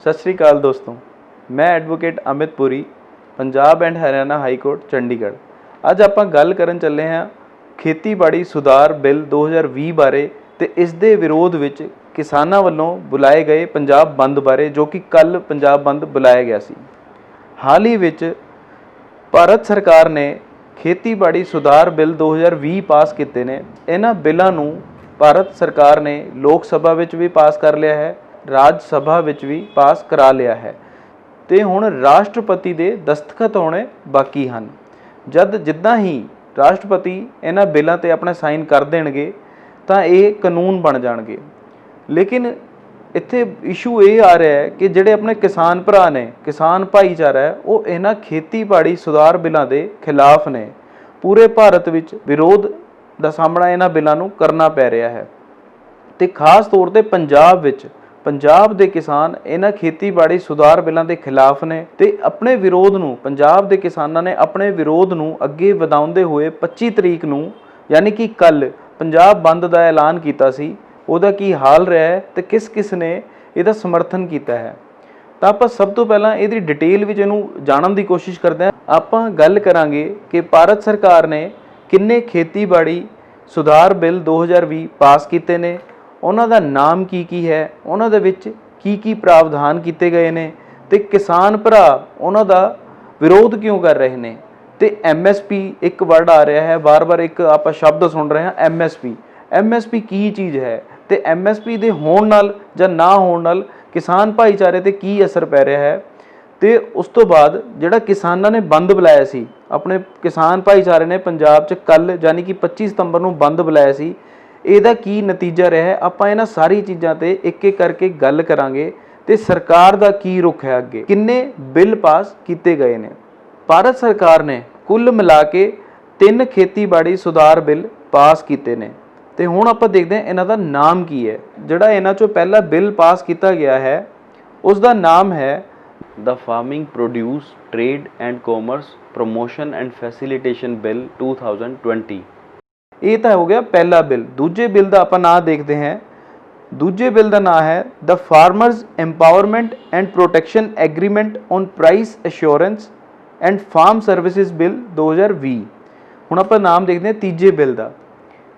सत श्री अकाल दोस्तों, मैं advocate Amit Puri, Punjab and Haryana high court Chandigarh. ਅੱਜ ਆਪਾਂ ਗੱਲ ਕਰਨ ਚੱਲੇ ਹਾਂ ਖੇਤੀਬਾੜੀ ਸੁਧਾਰ ਬਿੱਲ 2020 ਬਾਰੇ ਤੇ ਇਸ ਦੇ ਵਿਰੋਧ ਵਿੱਚ ਕਿਸਾਨਾਂ ਵੱਲੋਂ ਬੁਲਾਏ ਗਏ ਪੰਜਾਬ ਬੰਦ ਬਾਰੇ, ਜੋ ਕਿ ਕੱਲ ਪੰਜਾਬ ਬੰਦ ਬੁਲਾਇਆ ਗਿਆ ਸੀ। ਹਾਲ ਹੀ ਵਿੱਚ ਭਾਰਤ ਸਰਕਾਰ ਨੇ ਖੇਤੀਬਾੜੀ ਸੁਧਾਰ ਬਿੱਲ 2020 ਪਾਸ ਕੀਤੇ ਨੇ। ਇਹਨਾਂ ਬਿੱਲਾਂ ਨੂੰ ਭਾਰਤ ਸਰਕਾਰ ਨੇ ਲੋਕ ਸਭਾ ਵਿੱਚ ਵੀ ਪਾਸ ਕਰ ਲਿਆ ਹੈ, ਰਾਜ ਸਭਾ ਵਿੱਚ ਵੀ ਪਾਸ ਕਰਾ ਲਿਆ ਹੈ ਤੇ ਹੁਣ ਰਾਸ਼ਟਰਪਤੀ ਦੇ ਦਸਤਖਤ ਹੋਣੇ ਬਾਕੀ ਹਨ। ਜਦ ਜਿੱਦਾਂ ਹੀ ਰਾਸ਼ਟਰਪਤੀ ਇਹਨਾਂ ਬਿੱਲਾਂ ਤੇ ਆਪਣਾ ਸਾਈਨ ਕਰ ਦੇਣਗੇ ਤਾਂ ਇਹ ਕਾਨੂੰਨ ਬਣ ਜਾਣਗੇ। ਲੇਕਿਨ ਇੱਥੇ ਇਸ਼ੂ ਇਹ ਆ ਰਿਹਾ ਹੈ ਕਿ ਜਿਹੜੇ ਆਪਣੇ ਕਿਸਾਨ ਭਰਾ ਨੇ, ਕਿਸਾਨ ਭਾਈਚਾਰਾ ਹੈ, ਉਹ ਇਹਨਾਂ ਖੇਤੀਬਾੜੀ ਸੁਧਾਰ ਬਿੱਲਾਂ ਦੇ ਖਿਲਾਫ ਨੇ। ਪੂਰੇ ਭਾਰਤ ਵਿੱਚ ਵਿਰੋਧ ਦਾ ਸਾਹਮਣਾ ਇਹਨਾਂ ਬਿੱਲਾਂ ਨੂੰ ਕਰਨਾ ਪੈ ਰਿਹਾ ਹੈ ਤੇ ਖਾਸ ਤੌਰ ਤੇ ਪੰਜਾਬ ਵਿੱਚ ਪੰਜਾਬ ਦੇ ਕਿਸਾਨ ਇਹਨਾਂ ਖੇਤੀਬਾੜੀ ਸੁਧਾਰ ਬਿੱਲਾਂ ਦੇ ਖਿਲਾਫ ਨੇ ਤੇ ਆਪਣੇ ਵਿਰੋਧ ਨੂੰ, ਪੰਜਾਬ ਦੇ ਕਿਸਾਨਾਂ ਨੇ ਆਪਣੇ ਵਿਰੋਧ ਨੂੰ ਅੱਗੇ ਵਧਾਉਂਦੇ ਹੋਏ 25 ਤਰੀਕ ਨੂੰ ਯਾਨੀ ਕਿ ਕੱਲ ਪੰਜਾਬ ਬੰਦ ਦਾ ਐਲਾਨ ਕੀਤਾ ਸੀ। ਉਹਦਾ ਕੀ ਹਾਲ ਰਿਹਾ ਹੈ ਤੇ ਕਿਸ ਕਿਸ ਨੇ ਇਹਦਾ ਸਮਰਥਨ ਕੀਤਾ ਹੈ, ਤਾਂ ਆਪਾਂ ਸਭ ਤੋਂ ਪਹਿਲਾਂ ਇਹਦੀ ਡਿਟੇਲ ਵਿੱਚ ਇਹਨੂੰ ਜਾਣਨ ਦੀ ਕੋਸ਼ਿਸ਼ ਕਰਦੇ ਹਾਂ। ਆਪਾਂ ਗੱਲ ਕਰਾਂਗੇ ਕਿ ਭਾਰਤ ਸਰਕਾਰ ਨੇ ਕਿੰਨੇ ਖੇਤੀਬਾੜੀ ਸੁਧਾਰ ਬਿੱਲ 2020 ਪਾਸ ਕੀਤੇ ਨੇ, ਉਹਨਾਂ ਦਾ ਨਾਮ ਕੀ ਹੈ, ਉਹਨਾਂ ਦੇ ਵਿੱਚ ਕੀ ਪ੍ਰਾਵਧਾਨ ਕੀਤੇ ਗਏ ਨੇ ਤੇ ਕਿਸਾਨ ਭਰਾ ਉਹਨਾਂ ਦਾ ਵਿਰੋਧ ਕਿਉਂ ਕਰ ਰਹੇ ਨੇ। ਤੇ MSP ਇੱਕ ਵਰਡ ਆ ਰਿਹਾ ਹੈ, ਵਾਰ-ਵਾਰ ਇੱਕ ਆਪਾਂ ਸ਼ਬਦ ਸੁਣ ਰਹੇ ਹਾਂ, MSP ਕੀ ਚੀਜ਼ ਹੈ ਤੇ MSP ਦੇ ਹੋਣ ਨਾਲ ਜਾਂ ਨਾ ਹੋਣ ਨਾਲ ਕਿਸਾਨ ਭਾਈਚਾਰੇ ਤੇ ਕੀ ਅਸਰ ਪੈ ਰਿਹਾ ਹੈ। ਤੇ ਉਸ ਤੋਂ ਬਾਅਦ ਜਿਹੜਾ ਕਿਸਾਨਾਂ ਨੇ ਬੰਦ ਬੁਲਾਇਆ ਸੀ, ਆਪਣੇ ਕਿਸਾਨ ਭਾਈਚਾਰੇ ਨੇ ਪੰਜਾਬ 'ਚ ਕੱਲ ਯਾਨੀ ਕਿ 25 ਸਤੰਬਰ ਨੂੰ ਬੰਦ ਬੁਲਾਇਆ ਸੀ, ਇਹਦਾ ਕੀ ਨਤੀਜਾ ਰਿਹਾ ਹੈ। ਆਪਾਂ ਇਹਨਾਂ ਸਾਰੀ ਚੀਜ਼ਾਂ ਤੇ ਇੱਕ ਇੱਕ ਕਰਕੇ ਗੱਲ ਕਰਾਂਗੇ ਤੇ ਸਰਕਾਰ ਦਾ ਕੀ ਰੁਖ ਹੈ, ਅੱਗੇ ਕਿੰਨੇ ਬਿੱਲ ਪਾਸ ਕੀਤੇ ਗਏ ਨੇ। ਭਾਰਤ ਸਰਕਾਰ ਨੇ ਕੁੱਲ ਮਿਲਾ ਕੇ 3 ਖੇਤੀਬਾੜੀ ਸੁਧਾਰ ਬਿੱਲ ਪਾਸ ਕੀਤੇ ਨੇ ਤੇ ਹੁਣ ਆਪਾਂ ਦੇਖਦੇ ਹਾਂ ਇਹਨਾਂ ਦਾ ਨਾਮ ਕੀ ਹੈ। ਜਿਹੜਾ ਇਹਨਾਂ ਚੋਂ ਪਹਿਲਾ ਬਿੱਲ ਪਾਸ ਕੀਤਾ ਗਿਆ ਹੈ ਉਸ ਦਾ ਨਾਮ ਹੈ the farming produce trade and commerce promotion and facilitation bill 2020। ਇਹ ਤਾਂ ਹੋ ਗਿਆ ਪਹਿਲਾ ਬਿੱਲ। ਦੂਜੇ ਬਿੱਲ ਦਾ ਆਪਾਂ ਨਾਂ ਦੇਖਦੇ ਹਾਂ। ਦੂਜੇ ਬਿੱਲ ਦਾ ਨਾਂ ਹੈ the farmers empowerment and protection agreement on price assurance and farm services bill 2020। ਹੁਣ ਆਪਾਂ ਨਾਮ ਦੇਖਦੇ ਹਾਂ ਤੀਜੇ ਬਿੱਲ ਦਾ।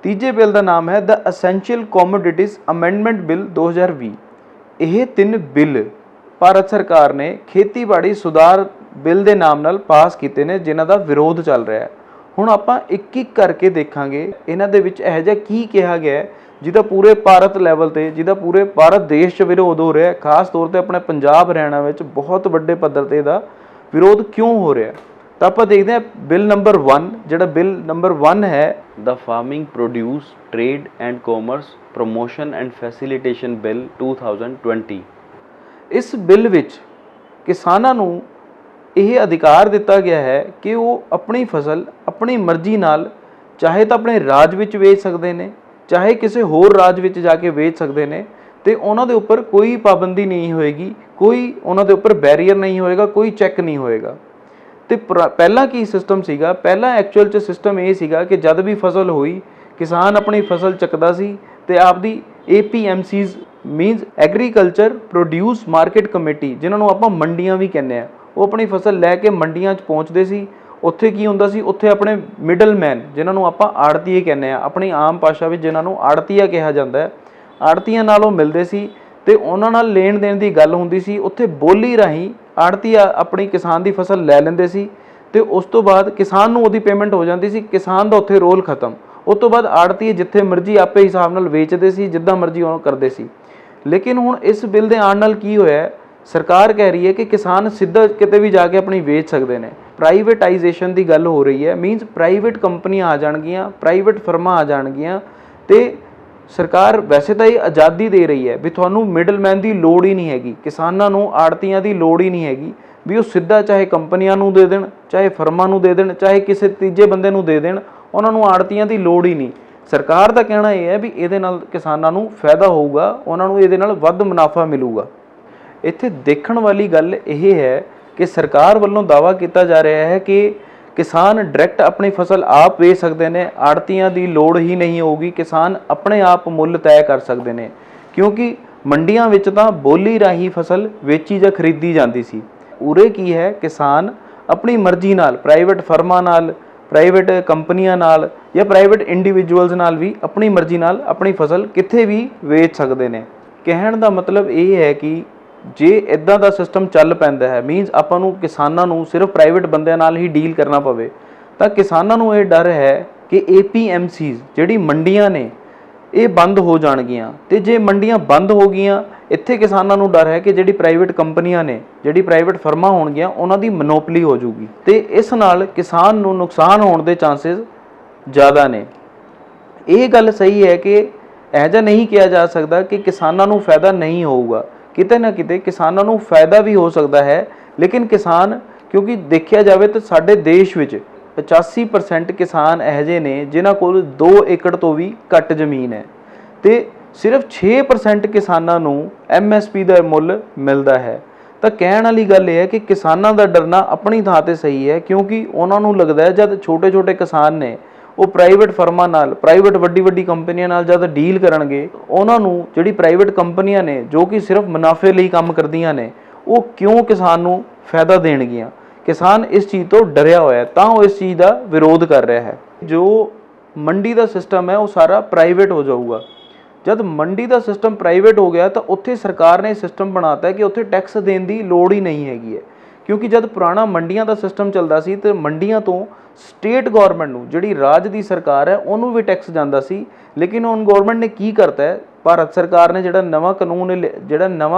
ਤੀਜੇ ਬਿੱਲ ਦਾ ਨਾਮ ਹੈ ਦ ਅਸੈਂਸ਼ੀਅਲ ਕੋਮੋਡਿਟੀਜ਼ ਅਮੈਂਡਮੈਂਟ ਬਿੱਲ 2020। ਇਹ 3 ਬਿੱਲ ਭਾਰਤ ਸਰਕਾਰ ਨੇ ਖੇਤੀਬਾੜੀ ਸੁਧਾਰ ਬਿੱਲ ਦੇ ਨਾਮ ਨਾਲ ਪਾਸ ਕੀਤੇ ਨੇ, ਜਿਨ੍ਹਾਂ ਦਾ ਵਿਰੋਧ ਚੱਲ ਰਿਹਾ ਹੈ। ਹੁਣ ਆਪਾਂ ਇੱਕ ਇੱਕ ਕਰਕੇ ਦੇਖਾਂਗੇ ਇਹਨਾਂ ਦੇ ਵਿੱਚ ਇਹੋ ਜਿਹਾ ਕੀ ਕਿਹਾ ਗਿਆ ਜਿਹਦਾ ਪੂਰੇ ਭਾਰਤ ਲੈਵਲ ਤੇ, ਜਿਹਦਾ ਪੂਰੇ ਭਾਰਤ ਦੇਸ਼ 'ਚ ਵਿਰੋਧ ਹੋ ਰਿਹਾ। ਖਾਸ ਤੌਰ ਤੇ ਆਪਣੇ ਪੰਜਾਬ ਹਰਿਆਣਾ ਵਿੱਚ ਬਹੁਤ ਵੱਡੇ ਪੱਧਰ ਤੇ ਇਹਦਾ ਵਿਰੋਧ ਕਿਉਂ ਹੋ ਰਿਹਾ। ਤਾਂ ਆਪਾਂ ਦੇਖਦੇ ਹਾਂ ਬਿੱਲ ਨੰਬਰ 1। ਜਿਹੜਾ ਬਿੱਲ ਨੰਬਰ 1 ਹੈ the farming produce trade and commerce promotion and facilitation bill 2020। ਇਸ ਬਿੱਲ ਵਿੱਚ ਕਿਸਾਨਾਂ ਨੂੰ ਇਹ ਅਧਿਕਾਰ ਦਿੱਤਾ ਗਿਆ ਹੈ ਕਿ ਉਹ ਆਪਣੀ ਫਸਲ ਆਪਣੀ ਮਰਜ਼ੀ ਨਾਲ ਚਾਹੇ ਤਾਂ ਆਪਣੇ ਰਾਜ ਵਿੱਚ ਵੇਚ ਸਕਦੇ ਨੇ, ਚਾਹੇ ਕਿਸੇ ਹੋਰ ਰਾਜ ਵਿੱਚ ਜਾ ਕੇ ਵੇਚ ਸਕਦੇ ਨੇ ਤੇ ਉਹਨਾਂ ਦੇ ਉੱਪਰ ਕੋਈ ਪਾਬੰਦੀ ਨਹੀਂ ਹੋਏਗੀ, ਕੋਈ ਉਹਨਾਂ ਦੇ ਉੱਪਰ ਬੈਰੀਅਰ ਨਹੀਂ ਹੋਏਗਾ, ਕੋਈ ਚੈੱਕ ਨਹੀਂ ਹੋਏਗਾ। ਤੇ ਪਹਿਲਾਂ ਕੀ ਸਿਸਟਮ ਸੀਗਾ, ਪਹਿਲਾਂ ਐਕਚੁਅਲ 'ਚ ਸਿਸਟਮ ਇਹ ਸੀਗਾ ਕਿ ਜਦ ਵੀ ਫਸਲ ਹੋਈ ਕਿਸਾਨ ਆਪਣੀ ਫਸਲ ਚੱਕਦਾ ਸੀ ਤੇ ਆਪਦੀ APMCs means agriculture produce market committee, ਜਿਨ੍ਹਾਂ ਨੂੰ ਆਪਾਂ ਮੰਡੀਆਂ ਵੀ ਕਹਿੰਦੇ ਆ, ਉਹ ਆਪਣੀ ਫਸਲ ਲੈ ਕੇ ਮੰਡੀਆਂ 'ਚ ਪਹੁੰਚਦੇ ਸੀ। ਉੱਥੇ ਕੀ ਹੁੰਦਾ ਸੀ, ਉੱਥੇ ਆਪਣੇ ਮਿਡਲਮੈਨ, ਜਿਨ੍ਹਾਂ ਨੂੰ ਆਪਾਂ ਆੜਤੀਏ ਕਹਿੰਦੇ ਆ, ਆਪਣੀ ਆਮ ਭਾਸ਼ਾ ਵਿੱਚ ਜਿਨ੍ਹਾਂ ਨੂੰ ਆੜਤੀਆ ਕਿਹਾ ਜਾਂਦਾ ਹੈ, ਆੜਤੀਆਂ ਨਾਲ ਉਹ ਮਿਲਦੇ ਸੀ ਤੇ ਉਹਨਾਂ ਨਾਲ ਲੈਣ ਦੇਣ ਦੀ ਗੱਲ ਹੁੰਦੀ ਸੀ। ਉੱਥੇ ਬੋਲੀ ਰਾਹੀਂ ਆੜਤੀਆ ਆਪਣੀ ਕਿਸਾਨ ਦੀ ਫਸਲ ਲੈ ਲੈਂਦੇ ਸੀ ਤੇ ਉਸ ਤੋਂ ਬਾਅਦ ਕਿਸਾਨ ਨੂੰ ਉਹਦੀ ਪੇਮੈਂਟ ਹੋ ਜਾਂਦੀ ਸੀ। ਕਿਸਾਨ ਦਾ ਉੱਥੇ ਰੋਲ ਖਤਮ। ਉਸ ਤੋਂ ਬਾਅਦ ਆੜਤੀਏ ਜਿੱਥੇ ਮਰਜ਼ੀ ਆਪੇ ਹਿਸਾਬ ਨਾਲ ਵੇਚਦੇ ਸੀ, ਜਿੱਦਾਂ ਮਰਜ਼ੀ ਉਹ ਕਰਦੇ ਸੀ। ਲੇਕਿਨ ਹੁਣ ਇਸ ਬਿੱਲ ਦੇ ਆਉਣ ਨਾਲ ਕੀ ਹੋਇਆ, ਸਰਕਾਰ ਕਹਿ ਰਹੀ ਹੈ ਕਿ ਕਿਸਾਨ ਸਿੱਧਾ ਕਿਤੇ ਵੀ ਜਾ ਕੇ ਆਪਣੀ ਵੇਚ ਸਕਦੇ ਨੇ। ਪ੍ਰਾਈਵੇਟਾਈਜੇਸ਼ਨ ਦੀ ਗੱਲ ਹੋ ਰਹੀ ਹੈ, ਮੀਨਸ ਪ੍ਰਾਈਵੇਟ ਕੰਪਨੀਆਂ ਆ ਜਾਣਗੀਆਂ, ਪ੍ਰਾਈਵੇਟ ਫਰਮਾਂ ਆ ਜਾਣਗੀਆਂ ਤੇ ਸਰਕਾਰ ਵੈਸੇ ਤਾਂ ਇਹ ਆਜ਼ਾਦੀ ਦੇ ਰਹੀ ਹੈ ਵੀ ਤੁਹਾਨੂੰ ਮਿਡਲਮੈਨ ਦੀ ਲੋੜ ਹੀ ਨਹੀਂ ਹੈਗੀ, ਕਿਸਾਨਾਂ ਨੂੰ ਆੜਤੀਆਂ ਦੀ ਲੋੜ ਹੀ ਨਹੀਂ ਹੈਗੀ ਵੀ ਉਹ ਸਿੱਧਾ ਚਾਹੇ ਕੰਪਨੀਆਂ ਨੂੰ ਦੇ ਦੇਣ, ਚਾਹੇ ਫਰਮਾਂ ਨੂੰ ਦੇ ਦੇਣ, ਚਾਹੇ ਕਿਸੇ ਤੀਜੇ ਬੰਦੇ ਨੂੰ ਦੇ ਦੇਣ, ਉਹਨਾਂ ਨੂੰ ਆੜਤੀਆਂ ਦੀ ਲੋੜ ਹੀ ਨਹੀਂ। ਸਰਕਾਰ ਦਾ ਕਹਿਣਾ ਇਹ ਹੈ ਵੀ ਇਹਦੇ ਨਾਲ ਕਿਸਾਨਾਂ ਨੂੰ ਫਾਇਦਾ ਹੋਊਗਾ, ਉਹਨਾਂ ਨੂੰ ਇਹਦੇ ਨਾਲ ਵੱਧ ਮੁਨਾਫਾ ਮਿਲੂਗਾ। ਇੱਥੇ ਦੇਖਣ ਵਾਲੀ ਗੱਲ ਇਹ ਹੈ ਕਿ ਸਰਕਾਰ ਵੱਲੋਂ ਦਾਅਵਾ ਕੀਤਾ ਜਾ ਰਿਹਾ ਹੈ ਕਿ किसान डायरैक्ट अपनी फसल आप बेच सकते हैं, आड़तियां की लोड़ ही नहीं होगी, किसान अपने आप मुल तय कर सकते हैं। क्योंकि ਮੰਡੀਆਂ ਵਿੱਚ ਤਾਂ ਬੋਲੀ ਰਾਹੀਂ ਫਸਲ ਵੇਚੀ ਜਾਂ ਖਰੀਦੀ ਜਾਂਦੀ ਸੀ। ਉਰੇ ਕੀ ਹੈ, ਕਿਸਾਨ ਆਪਣੀ ਮਰਜ਼ੀ ਨਾਲ ਪ੍ਰਾਈਵੇਟ ਫਰਮਾਂ ਨਾਲ, ਪ੍ਰਾਈਵੇਟ ਕੰਪਨੀਆਂ ਨਾਲ ਜਾਂ ਪ੍ਰਾਈਵੇਟ ਇੰਡੀਵਿਜੂਅਲਸ ਨਾਲ ਵੀ ਆਪਣੀ ਮਰਜ਼ੀ ਨਾਲ ਆਪਣੀ ਫਸਲ ਕਿੱਥੇ ਵੀ ਵੇਚ ਸਕਦੇ ਨੇ। ਕਹਿਣ ਦਾ ਮਤਲਬ ਇਹ ਹੈ ਕਿ ਜੇ ਇਦਾਂ ਦਾ ਸਿਸਟਮ ਚੱਲ ਪੈਂਦਾ ਹੈ, ਮੀਨਸ ਆਪਾਂ ਨੂੰ ਕਿਸਾਨਾਂ ਨੂੰ ਸਿਰਫ ਪ੍ਰਾਈਵੇਟ ਬੰਦਿਆਂ ਨਾਲ ਹੀ ਡੀਲ ਕਰਨਾ ਪਵੇ, ਤਾਂ ਕਿਸਾਨਾਂ ਨੂੰ ਇਹ ਡਰ ਹੈ ਕਿ APMCs ਜਿਹੜੀ ਮੰਡੀਆਂ ਨੇ ਇਹ ਬੰਦ ਹੋ ਜਾਣਗੀਆਂ। ਤੇ ਜੇ ਮੰਡੀਆਂ ਬੰਦ ਹੋ ਗਈਆਂ, ਇੱਥੇ ਕਿਸਾਨਾਂ ਨੂੰ ਡਰ ਹੈ ਕਿ ਜਿਹੜੀ ਪ੍ਰਾਈਵੇਟ ਕੰਪਨੀਆਂ ਨੇ, ਜਿਹੜੀ ਪ੍ਰਾਈਵੇਟ ਫਰਮਾਂ ਹੋਣਗੀਆਂ, ਉਹਨਾਂ ਦੀ ਮੋਨੋਪਲੀ ਹੋ ਜਾਊਗੀ ਤੇ ਇਸ ਨਾਲ ਕਿਸਾਨ ਨੂੰ ਨੁਕਸਾਨ ਹੋਣ ਦੇ ਚਾਂਸਸ ਜ਼ਿਆਦਾ ਨੇ। ਇਹ ਗੱਲ ਸਹੀ ਹੈ ਕਿ ਇਹੋ ਜਿਹਾ ਨਹੀਂ ਕਿਹਾ ਜਾ ਸਕਦਾ ਕਿ ਕਿਸਾਨਾਂ ਨੂੰ ਫਾਇਦਾ ਨਹੀਂ ਹੋਊਗਾ, ਕਿਤੇ ਨਾ ਕਿਤੇ ਕਿਸਾਨਾਂ ਨੂੰ ਫਾਇਦਾ ਵੀ ਹੋ ਸਕਦਾ ਹੈ। ਲੇਕਿਨ ਕਿਸਾਨ, ਕਿਉਂਕਿ ਦੇਖਿਆ ਜਾਵੇ ਤਾਂ ਸਾਡੇ ਦੇਸ਼ ਵਿੱਚ 85% ਕਿਸਾਨ ਇਹੋ ਜਿਹੇ ਨੇ ਜਿਨ੍ਹਾਂ ਕੋਲ 2 ਏਕੜ ਤੋਂ ਵੀ ਘੱਟ ਜ਼ਮੀਨ ਹੈ ਤੇ ਸਿਰਫ 6% ਕਿਸਾਨਾਂ ਨੂੰ MSP ਦਾ ਮੁੱਲ ਮਿਲਦਾ ਹੈ। ਤਾਂ ਕਹਿਣ ਵਾਲੀ ਗੱਲ ਇਹ ਹੈ ਕਿ ਕਿਸਾਨਾਂ ਦਾ ਡਰਨਾ ਆਪਣੀ ਥਾਂ ਤੇ ਸਹੀ ਹੈ, ਕਿਉਂਕਿ ਉਹਨਾਂ ਨੂੰ ਲੱਗਦਾ ਹੈ ਜਦ ਛੋਟੇ-ਛੋਟੇ ਕਿਸਾਨ ਨੇ ਉਹ ਪ੍ਰਾਈਵੇਟ ਫਰਮਾਂ ਨਾਲ, ਪ੍ਰਾਈਵੇਟ ਵੱਡੀ ਕੰਪਨੀਆਂ ਨਾਲ ਜਦ ਡੀਲ ਕਰਨਗੇ, ਉਹਨਾਂ ਨੂੰ ਜਿਹੜੀ ਪ੍ਰਾਈਵੇਟ ਕੰਪਨੀਆਂ ਨੇ ਜੋ ਕਿ ਸਿਰਫ ਮੁਨਾਫੇ ਲਈ ਕੰਮ ਕਰਦੀਆਂ ਨੇ, ਉਹ ਕਿਉਂ ਕਿਸਾਨ ਨੂੰ ਫਾਇਦਾ ਦੇਣਗੀਆਂ। ਕਿਸਾਨ ਇਸ ਚੀਜ਼ ਤੋਂ ਡਰਿਆ ਹੋਇਆ, ਤਾਂ ਉਹ ਇਸ ਚੀਜ਼ ਦਾ ਵਿਰੋਧ ਕਰ ਰਿਹਾ ਹੈ। ਜੋ ਮੰਡੀ ਦਾ ਸਿਸਟਮ ਹੈ ਉਹ ਸਾਰਾ ਪ੍ਰਾਈਵੇਟ ਹੋ ਜਾਊਗਾ। ਜਦ ਮੰਡੀ ਦਾ ਸਿਸਟਮ ਪ੍ਰਾਈਵੇਟ ਹੋ ਗਿਆ ਤਾਂ ਉੱਥੇ ਸਰਕਾਰ ਨੇ ਸਿਸਟਮ ਬਣਾਤਾ ਹੈ ਕਿ ਉੱਥੇ ਟੈਕਸ ਦੇਣ ਦੀ ਲੋੜ ਹੀ ਨਹੀਂ ਹੈਗੀ ਹੈ, ਕਿਉਂਕਿ ਜਦ ਪੁਰਾਣਾ ਮੰਡੀਆਂ ਦਾ ਸਿਸਟਮ ਚੱਲਦਾ ਸੀ ਤੇ ਮੰਡੀਆਂ ਤੋਂ ਸਟੇਟ ਗੌਰਮੈਂਟ ਨੂੰ, ਜਿਹੜੀ ਰਾਜ ਦੀ ਸਰਕਾਰ ਹੈ, ਉਹਨੂੰ ਵੀ ਟੈਕਸ ਜਾਂਦਾ ਸੀ। ਲੇਕਿਨ ਹੁਣ ਗੌਰਮੈਂਟ ਨੇ ਕੀ ਕਰਤਾ ਹੈ, ਭਾਰਤ ਸਰਕਾਰ ਨੇ ਜਿਹੜਾ ਨਵਾਂ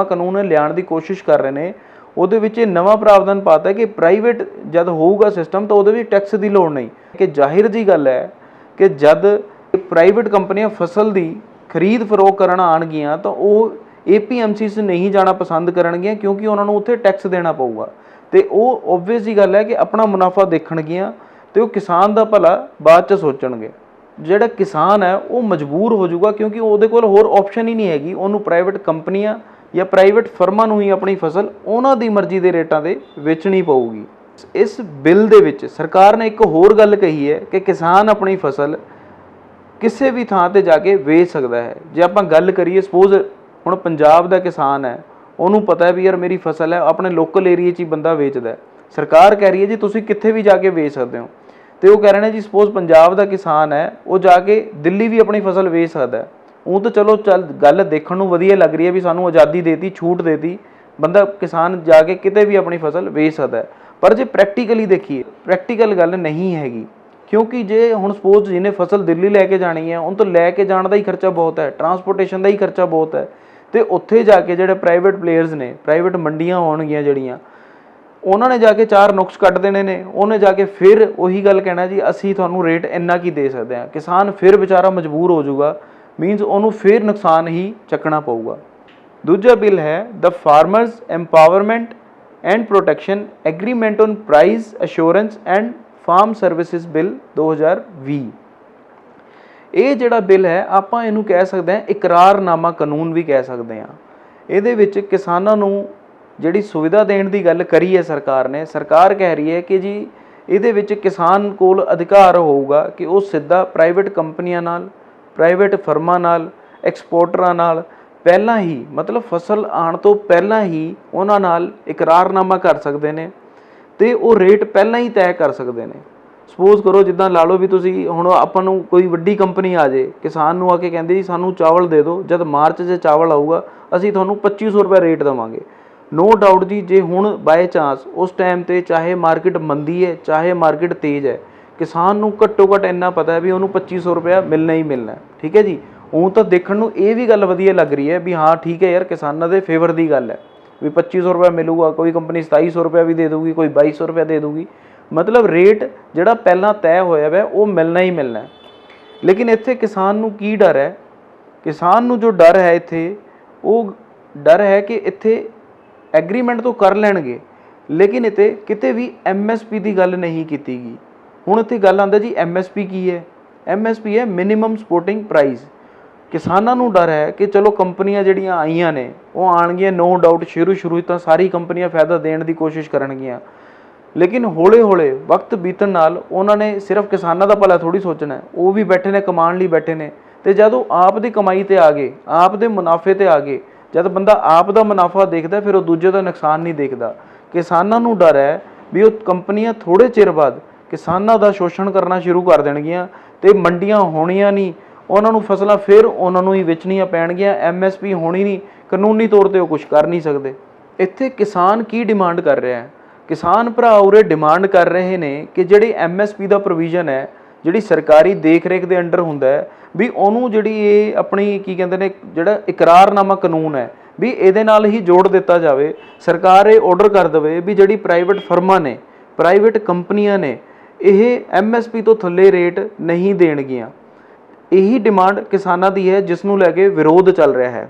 ਕਾਨੂੰਨ ਲਿਆਉਣ ਦੀ ਕੋਸ਼ਿਸ਼ ਕਰ ਰਹੇ ਨੇ, ਉਹਦੇ ਵਿੱਚ ਇਹ ਨਵਾਂ ਪ੍ਰਾਵਧਾਨ ਪਾਤਾ ਕਿ ਪ੍ਰਾਈਵੇਟ ਜਦ ਹੋਊਗਾ ਸਿਸਟਮ ਤਾਂ ਉਹਦੇ ਵਿੱਚ ਟੈਕਸ ਦੀ ਲੋੜ ਨਹੀਂ। ਕਿ ਜ਼ਾਹਿਰ ਜੀ ਗੱਲ ਹੈ ਕਿ ਜਦ ਪ੍ਰਾਈਵੇਟ ਕੰਪਨੀਆਂ ਫਸਲ ਦੀ ਖਰੀਦ ਫਰੋਖ ਕਰਨ ਆਉਣਗੀਆਂ ਤਾਂ ਉਹ APMCs ਨਹੀਂ ਜਾਣਾ ਪਸੰਦ ਕਰਨਗੀਆਂ, ਕਿਉਂਕਿ ਉਹਨਾਂ ਨੂੰ ਉੱਥੇ ਟੈਕਸ ਦੇਣਾ ਪਊਗਾ ਤੇ ਉਹ ਓਬਵੀਅਸ ਜੀ ਗੱਲ ਹੈ ਕਿ ਆਪਣਾ ਮੁਨਾਫਾ ਦੇਖਣਗੀਆਂ ਤੇ ਉਹ ਕਿਸਾਨ ਦਾ ਭਲਾ ਬਾਅਦ 'ਚ ਸੋਚਣਗੇ। ਜਿਹੜਾ ਕਿਸਾਨ ਹੈ ਉਹ ਮਜਬੂਰ ਹੋ ਜਾਊਗਾ, ਕਿਉਂਕਿ ਉਹਦੇ ਕੋਲ ਹੋਰ ਆਪਸ਼ਨ ਹੀ ਨਹੀਂ ਹੈਗੀ, ਉਹਨੂੰ ਪ੍ਰਾਈਵੇਟ ਕੰਪਨੀਆਂ ਜਾਂ ਪ੍ਰਾਈਵੇਟ ਫਰਮਾਂ ਨੂੰ ਹੀ ਆਪਣੀ ਫਸਲ ਉਹਨਾਂ ਦੀ ਮਰਜ਼ੀ ਦੇ ਰੇਟਾਂ 'ਤੇ ਵੇਚਣੀ ਪਊਗੀ। ਇਸ ਬਿੱਲ ਦੇ ਵਿੱਚ ਸਰਕਾਰ ਨੇ ਇੱਕ ਹੋਰ ਗੱਲ ਕਹੀ ਹੈ ਕਿ ਕਿਸਾਨ ਆਪਣੀ ਫਸਲ ਕਿਸੇ ਵੀ ਥਾਂ 'ਤੇ ਜਾ ਕੇ ਵੇਚ ਸਕਦਾ ਹੈ। ਜੇ ਆਪਾਂ ਗੱਲ ਕਰੀਏ, ਸਪੋਜ਼ ਹੁਣ ਪੰਜਾਬ ਦਾ ਕਿਸਾਨ ਹੈ, ਉਹਨੂੰ ਪਤਾ ਹੈ ਵੀ ਯਾਰ ਮੇਰੀ ਫਸਲ ਹੈ, ਆਪਣੇ ਲੋਕਲ ਏਰੀਏ 'ਚ ਹੀ ਬੰਦਾ ਵੇਚਦਾ, ਸਰਕਾਰ ਕਹਿ ਰਹੀ ਹੈ ਜੀ ਤੁਸੀਂ ਕਿੱਥੇ ਵੀ ਜਾ ਕੇ ਵੇਚ ਸਕਦੇ ਹੋ। ਤੇ ਉਹ ਕਹਿ ਰਹੇ ਨੇ ਜੀ ਸਪੋਜ਼ ਪੰਜਾਬ ਦਾ ਕਿਸਾਨ ਹੈ, ਉਹ ਜਾ ਕੇ ਦਿੱਲੀ ਵੀ ਆਪਣੀ ਫਸਲ ਵੇਚ ਸਕਦਾ ਹੈ। ਉਹ ਤਾਂ ਚਲੋ ਗੱਲ ਦੇਖਣ ਨੂੰ ਵਧੀਆ ਲੱਗ ਰਹੀ ਹੈ ਵੀ ਸਾਨੂੰ ਆਜ਼ਾਦੀ ਦੇਤੀ, ਛੂਟ ਦੇਤੀ, ਬੰਦਾ ਕਿਸਾਨ ਜਾ ਕੇ ਕਿਤੇ ਵੀ ਆਪਣੀ ਫਸਲ ਵੇਚ ਸਕਦਾ ਹੈ। ਪਰ ਜੇ ਪ੍ਰੈਕਟੀਕਲੀ ਦੇਖੀਏ, ਪ੍ਰੈਕਟੀਕਲ ਗੱਲ ਨਹੀਂ ਹੈਗੀ, ਕਿਉਂਕਿ ਜੇ ਹੁਣ ਸਪੋਜ਼ ਜਿਹਨੇ ਫਸਲ ਦਿੱਲੀ ਲੈ ਕੇ ਜਾਣੀ ਹੈ, ਉਹਨੂੰ ਤਾਂ ਲੈ ਕੇ ਜਾਣ ਦਾ ਹੀ ਖਰਚਾ ਬਹੁਤ ਹੈ, ਟਰਾਂਸਪੋਰਟੇਸ਼ਨ ਦਾ ਹੀ ਖਰਚਾ ਬਹੁਤ ਹੈ। ਤੇ ਉੱਥੇ ਜਾ ਕੇ ਜਿਹੜੇ ਪ੍ਰਾਈਵੇਟ ਪਲੇਅਰਸ ਨੇ, ਪ੍ਰਾਈਵੇਟ ਮੰਡੀਆਂ ਹੋਣਗੀਆਂ ਜਿਹੜੀਆਂ, ਉਹਨਾਂ ਨੇ ਜਾ ਕੇ 4 ਨੁਕਸ ਕੱਢ ਦੇਣੇ ਨੇ। ਉਹਨੇ ਜਾ ਕੇ ਫਿਰ ਉਹੀ ਗੱਲ ਕਹਿਣਾ ਜੀ ਅਸੀਂ ਤੁਹਾਨੂੰ ਰੇਟ ਇੰਨਾ ਕੀ ਦੇ ਸਕਦੇ ਹਾਂ। ਕਿਸਾਨ ਫਿਰ ਵਿਚਾਰਾ ਮਜਬੂਰ ਹੋ ਜਾਊਗਾ, ਮੀਨਸ ਉਹਨੂੰ ਫਿਰ ਨੁਕਸਾਨ ਹੀ ਚੱਕਣਾ ਪਊਗਾ। ਦੂਜਾ ਬਿੱਲ ਹੈ the farmers empowerment and protection agreement on price assurance and farm services bill 2020। ਇਹ ਜਿਹੜਾ ਬਿੱਲ ਹੈ ਆਪਾਂ ਇਹਨੂੰ ਕਹਿ ਸਕਦੇ ਹਾਂ ਇਕਰਾਰਨਾਮਾ ਕਾਨੂੰਨ ਵੀ ਕਹਿ ਸਕਦੇ ਹਾਂ। ਇਹਦੇ ਵਿੱਚ ਕਿਸਾਨਾਂ ਨੂੰ ਜਿਹੜੀ ਸੁਵਿਧਾ ਦੇਣ ਦੀ ਗੱਲ ਕਰੀ ਹੈ ਸਰਕਾਰ ਨੇ, ਸਰਕਾਰ ਕਹਿ ਰਹੀ ਹੈ ਕਿ ਜੀ ਇਹਦੇ ਵਿੱਚ ਕਿਸਾਨ ਕੋਲ ਅਧਿਕਾਰ ਹੋਊਗਾ ਕਿ ਉਹ ਸਿੱਧਾ ਪ੍ਰਾਈਵੇਟ ਕੰਪਨੀਆਂ ਨਾਲ, ਪ੍ਰਾਈਵੇਟ ਫਰਮਾਂ ਨਾਲ, ਐਕਸਪੋਰਟਰਾਂ ਨਾਲ ਪਹਿਲਾਂ ਹੀ, ਮਤਲਬ ਫਸਲ ਆਉਣ ਤੋਂ ਪਹਿਲਾਂ ਹੀ ਉਹਨਾਂ ਨਾਲ ਇਕਰਾਰਨਾਮਾ ਕਰ ਸਕਦੇ ਨੇ ਤੇ ਉਹ ਰੇਟ ਪਹਿਲਾਂ ਹੀ ਤੈਅ ਕਰ ਸਕਦੇ ਨੇ। ਸਪੋਜ਼ ਕਰੋ ਜਿੱਦਾਂ ਲਾ ਲਓ ਵੀ ਤੁਸੀਂ ਹੁਣ ਆਪਾਂ ਨੂੰ ਕੋਈ ਵੱਡੀ ਕੰਪਨੀ ਆ ਜਾਏ, ਕਿਸਾਨ ਨੂੰ ਆ ਕੇ ਕਹਿੰਦੇ ਜੀ ਸਾਨੂੰ ਚਾਵਲ ਦੇ ਦਿਓ, ਜਦ ਮਾਰਚ 'ਚ ਚਾਵਲ ਆਊਗਾ ਅਸੀਂ ਤੁਹਾਨੂੰ 2500 ਰੁਪਏ ਰੇਟ ਦੇਵਾਂਗੇ। ਨੋ ਡਾਊਟ ਜੀ, ਜੇ ਹੁਣ ਬਾਏ ਚਾਂਸ ਉਸ ਟਾਈਮ 'ਤੇ ਚਾਹੇ ਮਾਰਕੀਟ ਮੰਦੀ ਹੈ ਚਾਹੇ ਮਾਰਕੀਟ ਤੇਜ਼ ਹੈ, ਕਿਸਾਨ ਨੂੰ ਘੱਟੋ ਘੱਟ ਇੰਨਾ ਪਤਾ ਹੈ ਵੀ ਉਹਨੂੰ 2500 ਰੁਪਇਆ ਮਿਲਣਾ ਹੀ ਮਿਲਣਾ। ਠੀਕ ਹੈ ਜੀ, ਉਹ ਤਾਂ ਦੇਖਣ ਨੂੰ ਇਹ ਵੀ ਗੱਲ ਵਧੀਆ ਲੱਗ ਰਹੀ ਹੈ ਵੀ ਹਾਂ ਠੀਕ ਹੈ ਯਾਰ, ਕਿਸਾਨਾਂ ਦੇ ਫੇਵਰ ਦੀ ਗੱਲ ਹੈ ਵੀ 2500 ਰੁਪਇਆ ਮਿਲੂਗਾ। ਕੋਈ ਕੰਪਨੀ 2700 ਰੁਪਇਆ ਵੀ ਦੇ ਦੂਗੀ, ਕੋਈ 2200 ਰੁਪਇਆ ਦੇ ਦੂਗੀ, ਮਤਲਬ ਰੇਟ ਜਿਹੜਾ ਪਹਿਲਾਂ ਤੈਅ ਹੋਇਆ ਵਾ ਉਹ ਮਿਲਣਾ ਹੀ ਮਿਲਣਾ। ਲੇਕਿਨ ਇੱਥੇ ਕਿਸਾਨ ਨੂੰ ਕੀ ਡਰ ਹੈ? ਕਿਸਾਨ ਨੂੰ ਜੋ ਡਰ ਹੈ ਇੱਥੇ, ਉਹ ਡਰ ਹੈ ਕਿ ਇੱਥੇ ਐਗਰੀਮੈਂਟ ਤੋਂ ਕਰ ਲੈਣਗੇ, ਲੇਕਿਨ ਇੱਥੇ ਕਿਤੇ ਵੀ MSP ਦੀ ਗੱਲ ਨਹੀਂ ਕੀਤੀ ਗਈ। ਹੁਣ ਇੱਥੇ ਗੱਲ ਆਉਂਦਾ ਜੀ MSP ਕੀ ਹੈ? MSP ਹੈ ਮਿਨੀਮਮ ਸਪੋਰਟਿੰਗ ਪ੍ਰਾਈਸ। ਕਿਸਾਨਾਂ ਨੂੰ ਡਰ ਹੈ ਕਿ ਚਲੋ ਕੰਪਨੀਆਂ ਜਿਹੜੀਆਂ ਆਈਆਂ ਨੇ ਉਹ ਆਉਣਗੀਆਂ, ਨੋ ਡਾਊਟ ਸ਼ੁਰੂ ਤਾਂ ਸਾਰੀ ਕੰਪਨੀਆਂ ਫਾਇਦਾ ਦੇਣ ਦੀ ਕੋਸ਼ਿਸ਼ ਕਰਨਗੀਆਂ, ਲੇਕਿਨ ਹੌਲੇ ਹੌਲੇ ਵਕਤ ਬੀਤਣ ਨਾਲ ਉਹਨਾਂ ਨੇ ਸਿਰਫ ਕਿਸਾਨਾਂ ਦਾ ਭਲਾ ਥੋੜ੍ਹੀ ਸੋਚਣਾ ਹੈ। ਉਹ ਵੀ ਬੈਠੇ ਨੇ, ਕਮਾਉਣ ਲਈ ਬੈਠੇ ਨੇ, ਤੇ ਜਦੋਂ ਆਪ ਦੀ ਕਮਾਈ 'ਤੇ ਆ ਗਏ, ਆਪ ਦੇ ਮੁਨਾਫੇ 'ਤੇ ਆ ਗਏ, ਜਦ ਬੰਦਾ ਆਪ ਦਾ ਮੁਨਾਫਾ ਦੇਖਦਾ ਫਿਰ ਉਹ ਦੂਜੇ ਦਾ ਨੁਕਸਾਨ ਨਹੀਂ ਦੇਖਦਾ। ਕਿਸਾਨਾਂ ਨੂੰ ਡਰ ਹੈ ਵੀ ਉਹ ਕੰਪਨੀਆਂ ਥੋੜ੍ਹੇ ਚਿਰ ਬਾਅਦ ਕਿਸਾਨਾਂ ਦਾ ਸ਼ੋਸ਼ਣ ਕਰਨਾ ਸ਼ੁਰੂ ਕਰ ਦੇਣਗੀਆਂ ਅਤੇ ਮੰਡੀਆਂ ਹੋਣੀਆਂ ਨਹੀਂ, ਉਹਨਾਂ ਨੂੰ ਫਸਲਾਂ ਫਿਰ ਉਹਨਾਂ ਨੂੰ ਹੀ ਵੇਚਣੀਆਂ ਪੈਣਗੀਆਂ, MSP ਹੋਣੀ ਨਹੀਂ, ਕਾਨੂੰਨੀ ਤੌਰ 'ਤੇ ਉਹ ਕੁਛ ਕਰ ਨਹੀਂ ਸਕਦੇ। ਇੱਥੇ ਕਿਸਾਨ ਕੀ ਡਿਮਾਂਡ ਕਰ ਰਿਹਾ ਹੈ? ਕਿਸਾਨ ਭਰਾ ਉਰੇ ਡਿਮਾਂਡ ਕਰ ਰਹੇ ਨੇ ਕਿ ਜਿਹੜੀ MSP ਦਾ ਪ੍ਰੋਵੀਜ਼ਨ ਹੈ, ਜਿਹੜੀ ਸਰਕਾਰੀ ਦੇਖ ਰੇਖ ਦੇ ਅੰਡਰ ਹੁੰਦਾ ਹੈ, ਵੀ ਉਹਨੂੰ ਜਿਹੜੀ ਇਹ ਆਪਣੀ ਕੀ ਕਹਿੰਦੇ ਨੇ ਜਿਹੜਾ ਇਕਰਾਰਨਾਮਾ ਕਾਨੂੰਨ ਹੈ ਵੀ ਇਹਦੇ ਨਾਲ ਹੀ ਜੋੜ ਦਿੱਤਾ ਜਾਵੇ। ਸਰਕਾਰ ਇਹ ਆਰਡਰ ਕਰ ਦੇਵੇ ਵੀ ਜਿਹੜੀ ਪ੍ਰਾਈਵੇਟ ਫਰਮਾਂ ਨੇ, ਪ੍ਰਾਈਵੇਟ ਕੰਪਨੀਆਂ ਨੇ, ਇਹ MSP ਤੋਂ ਥੱਲੇ ਰੇਟ ਨਹੀਂ ਦੇਣਗੀਆਂ। ਇਹੀ ਡਿਮਾਂਡ ਕਿਸਾਨਾਂ ਦੀ ਹੈ ਜਿਸ ਨੂੰ ਲੈ ਕੇ ਵਿਰੋਧ ਚੱਲ ਰਿਹਾ ਹੈ,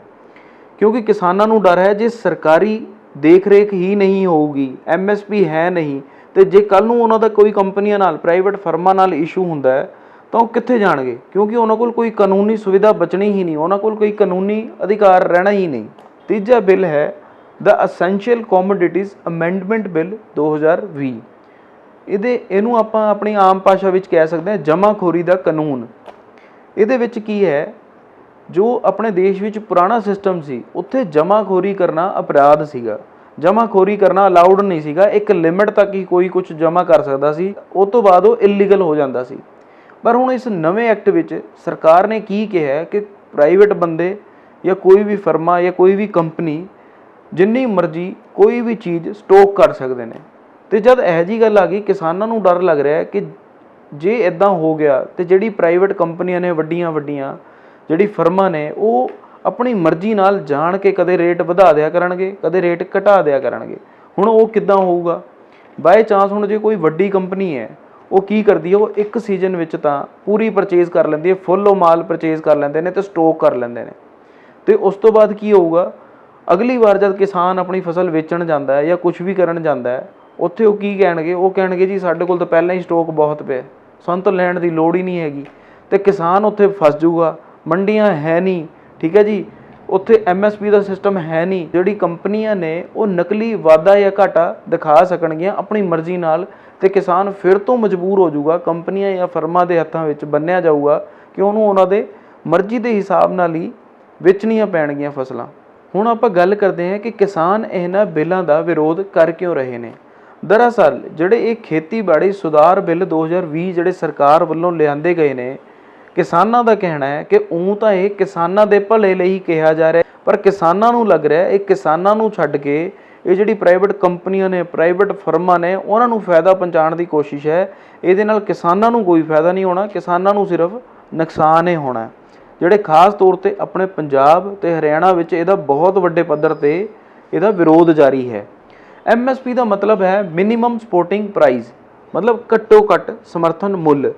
ਕਿਉਂਕਿ ਕਿਸਾਨਾਂ ਨੂੰ ਡਰ ਹੈ ਜੇ ਸਰਕਾਰੀ ਦੇਖ ਰੇਖ ਹੀ ਨਹੀਂ ਹੋਊਗੀ, MSP ਹੈ ਨਹੀਂ, ਤੇ ਜੇ ਕੱਲ੍ਹ ਨੂੰ ਉਹਨਾਂ ਦਾ ਕੋਈ ਕੰਪਨੀਆਂ ਨਾਲ, ਪ੍ਰਾਈਵੇਟ ਫਰਮਾਂ ਨਾਲ ਇਸ਼ੂ ਹੁੰਦਾ ਹੈ ਤਾਂ ਉਹ ਕਿੱਥੇ ਜਾਣਗੇ? ਕਿਉਂਕਿ ਉਹਨਾਂ ਕੋਲ ਕੋਈ ਕਾਨੂੰਨੀ ਸੁਵਿਧਾ ਬਚਣੀ ਹੀ ਨਹੀਂ, ਉਹਨਾਂ ਕੋਲ ਕੋਈ ਕਾਨੂੰਨੀ ਅਧਿਕਾਰ ਰਹਿਣਾ ਹੀ ਨਹੀਂ। ਤੀਜਾ ਬਿੱਲ ਹੈ ਦਾ ਅਸੈਂਸ਼ੀਅਲ ਕੋਮੋਡਿਟੀਜ਼ ਅਮੈਂਡਮੈਂਟ ਬਿੱਲ 2020। ਇਹਨੂੰ ਆਪਾਂ ਆਪਣੀ ਆਮ ਭਾਸ਼ਾ ਵਿੱਚ ਕਹਿ ਸਕਦੇ ਹਾਂ ਜਮ੍ਹਾਂਖੋਰੀ ਦਾ ਕਾਨੂੰਨ। ਇਹਦੇ ਵਿੱਚ ਕੀ ਹੈ, ਜੋ ਆਪਣੇ ਦੇਸ਼ ਵਿੱਚ ਪੁਰਾਣਾ ਸਿਸਟਮ ਸੀ ਉੱਥੇ ਜਮ੍ਹਾਂਖੋਰੀ ਕਰਨਾ ਅਪਰਾਧ ਸੀਗਾ, ਜਮ੍ਹਾਂਖੋਰੀ ਕਰਨਾ ਅਲਾਉਡ ਨਹੀਂ ਸੀਗਾ। ਇੱਕ ਲਿਮਿਟ ਤੱਕ ਹੀ ਕੋਈ ਕੁਝ ਜਮ੍ਹਾਂ ਕਰ ਸਕਦਾ ਸੀ, ਉਹ ਤੋਂ ਬਾਅਦ ਉਹ ਇਲੀਗਲ ਹੋ ਜਾਂਦਾ ਸੀ। ਪਰ ਹੁਣ ਇਸ ਨਵੇਂ ਐਕਟ ਵਿੱਚ ਸਰਕਾਰ ਨੇ ਕੀ ਕਿਹਾ ਕਿ ਪ੍ਰਾਈਵੇਟ ਬੰਦੇ ਜਾਂ ਕੋਈ ਵੀ ਫਰਮਾ ਜਾਂ ਕੋਈ ਵੀ ਕੰਪਨੀ ਜਿੰਨੀ ਮਰਜ਼ੀ ਕੋਈ ਵੀ ਚੀਜ਼ ਸਟੋਕ ਕਰ ਸਕਦੇ ਨੇ। ਅਤੇ ਜਦ ਇਹੋ ਜਿਹੀ ਗੱਲ ਆ ਗਈ, ਕਿਸਾਨਾਂ ਨੂੰ ਡਰ ਲੱਗ ਰਿਹਾ ਕਿ ਜੇ ਇੱਦਾਂ ਹੋ ਗਿਆ ਤਾਂ ਜਿਹੜੀ ਪ੍ਰਾਈਵੇਟ ਕੰਪਨੀਆਂ ਨੇ, ਵੱਡੀਆਂ ਵੱਡੀਆਂ ਜਿਹੜੀ ਫਰਮਾਂ ਨੇ, ਉਹ ਆਪਣੀ ਮਰਜ਼ੀ ਨਾਲ ਜਾਣ ਕੇ ਕਦੇ ਰੇਟ ਵਧਾ ਦਿਆ ਕਰਨਗੇ, ਕਦੇ ਰੇਟ ਘਟਾ ਦਿਆ ਕਰਨਗੇ। ਹੁਣ ਉਹ ਕਿੱਦਾਂ ਹੋਊਗਾ? ਬਾਏ ਚਾਂਸ ਹੁਣ ਜੇ ਕੋਈ ਵੱਡੀ ਕੰਪਨੀ ਹੈ, ਉਹ ਕੀ ਕਰਦੀ ਹੈ, ਉਹ ਇੱਕ ਸੀਜ਼ਨ ਵਿੱਚ ਤਾਂ ਪੂਰੀ ਪਰਚੇਜ਼ ਕਰ ਲੈਂਦੀ ਹੈ, ਫੁੱਲ ਉਹ ਮਾਲ ਪਰਚੇਜ਼ ਕਰ ਲੈਂਦੇ ਨੇ ਅਤੇ ਸਟੋਕ ਕਰ ਲੈਂਦੇ ਨੇ। ਅਤੇ ਉਸ ਤੋਂ ਬਾਅਦ ਕੀ ਹੋਊਗਾ? ਅਗਲੀ ਵਾਰ ਜਦ ਕਿਸਾਨ ਆਪਣੀ ਫਸਲ ਵੇਚਣ ਜਾਂਦਾ ਹੈ ਜਾਂ ਕੁਛ ਵੀ ਕਰਨ ਜਾਂਦਾ ਹੈ, ਉੱਥੇ ਉਹ ਕੀ ਕਹਿਣਗੇ? ਉਹ ਕਹਿਣਗੇ ਜੀ ਸਾਡੇ ਕੋਲ ਤਾਂ ਪਹਿਲਾਂ ਹੀ ਸਟੋਕ ਬਹੁਤ ਪਿਆ, ਸਾਨੂੰ ਤਾਂ ਲੈਣ ਦੀ ਲੋੜ ਹੀ ਨਹੀਂ ਹੈਗੀ। ਅਤੇ ਕਿਸਾਨ ਉੱਥੇ ਫਸ ਜਾਊਗਾ, ਮੰਡੀਆਂ ਹੈ ਨਹੀਂ, ਠੀਕ ਹੈ ਜੀ, ਉੱਥੇ MSP ਦਾ ਸਿਸਟਮ ਹੈ ਨਹੀਂ। ਜਿਹੜੀ ਕੰਪਨੀਆਂ ਨੇ ਉਹ ਨਕਲੀ ਵਾਧਾ ਜਾਂ ਘਾਟਾ ਦਿਖਾ ਸਕਣਗੀਆਂ ਆਪਣੀ ਮਰਜ਼ੀ ਨਾਲ, ਅਤੇ ਕਿਸਾਨ ਫਿਰ ਤੋਂ ਮਜਬੂਰ ਹੋ ਜਾਊਗਾ, ਕੰਪਨੀਆਂ ਜਾਂ ਫਰਮਾਂ ਦੇ ਹੱਥਾਂ ਵਿੱਚ ਬੰਨਿਆ ਜਾਊਗਾ ਕਿ ਉਹਨੂੰ ਉਹਨਾਂ ਦੇ ਮਰਜ਼ੀ ਦੇ ਹਿਸਾਬ ਨਾਲ ਹੀ ਵੇਚਣੀਆਂ ਪੈਣਗੀਆਂ ਫਸਲਾਂ। ਹੁਣ ਆਪਾਂ ਗੱਲ ਕਰਦੇ ਹਾਂ ਕਿ ਕਿਸਾਨ ਇਹਨਾਂ ਬਿੱਲਾਂ ਦਾ ਵਿਰੋਧ ਕਰ ਕਿਉਂ ਰਹੇ ਨੇ। ਦਰਅਸਲ ਜਿਹੜੇ ਇਹ ਖੇਤੀਬਾੜੀ ਸੁਧਾਰ ਬਿੱਲ 2020 ਜਿਹੜੇ ਸਰਕਾਰ ਵੱਲੋਂ ਲਿਆਂਦੇ ਗਏ ਨੇ, ਕਿਸਾਨਾਂ ਦਾ ਕਹਿਣਾ ਹੈ ਕਿ ਤਾਂ ਇਹ ਕਿਸਾਨਾਂ ਦੇ ਭਲੇ ਲਈ ਕਿਹਾ ਜਾ ਰਿਹਾ, ਪਰ ਕਿਸਾਨਾਂ ਨੂੰ ਲੱਗ ਰਿਹਾ ਇਹ ਕਿਸਾਨਾਂ ਨੂੰ ਛੱਡ ਕੇ ਇਹ ਜਿਹੜੀ ਪ੍ਰਾਈਵੇਟ ਕੰਪਨੀਆਂ ਨੇ, ਪ੍ਰਾਈਵੇਟ ਫਰਮਾਂ ਨੇ, ਉਹਨਾਂ ਨੂੰ ਫਾਇਦਾ ਪਹੁੰਚਾਉਣ ਦੀ ਕੋਸ਼ਿਸ਼ ਹੈ। ਇਹਦੇ ਨਾਲ ਕਿਸਾਨਾਂ ਨੂੰ ਕੋਈ ਫਾਇਦਾ ਨਹੀਂ ਹੋਣਾ, ਕਿਸਾਨਾਂ ਨੂੰ ਸਿਰਫ ਨੁਕਸਾਨ ਹੀ ਹੋਣਾ। ਜਿਹੜੇ ਖਾਸ ਤੌਰ 'ਤੇ ਆਪਣੇ ਪੰਜਾਬ ਅਤੇ ਹਰਿਆਣਾ ਵਿੱਚ ਇਹਦਾ ਬਹੁਤ ਵੱਡੇ ਪੱਧਰ 'ਤੇ ਇਹਦਾ ਵਿਰੋਧ ਜਾਰੀ ਹੈ। MSP ਦਾ ਮਤਲਬ ਹੈ ਮਿਨੀਮਮ ਸਪੋਰਟਿੰਗ ਪ੍ਰਾਈਜ਼, ਮਤਲਬ ਘੱਟੋ ਘੱਟ ਸਮਰਥਨ ਮੁੱਲ।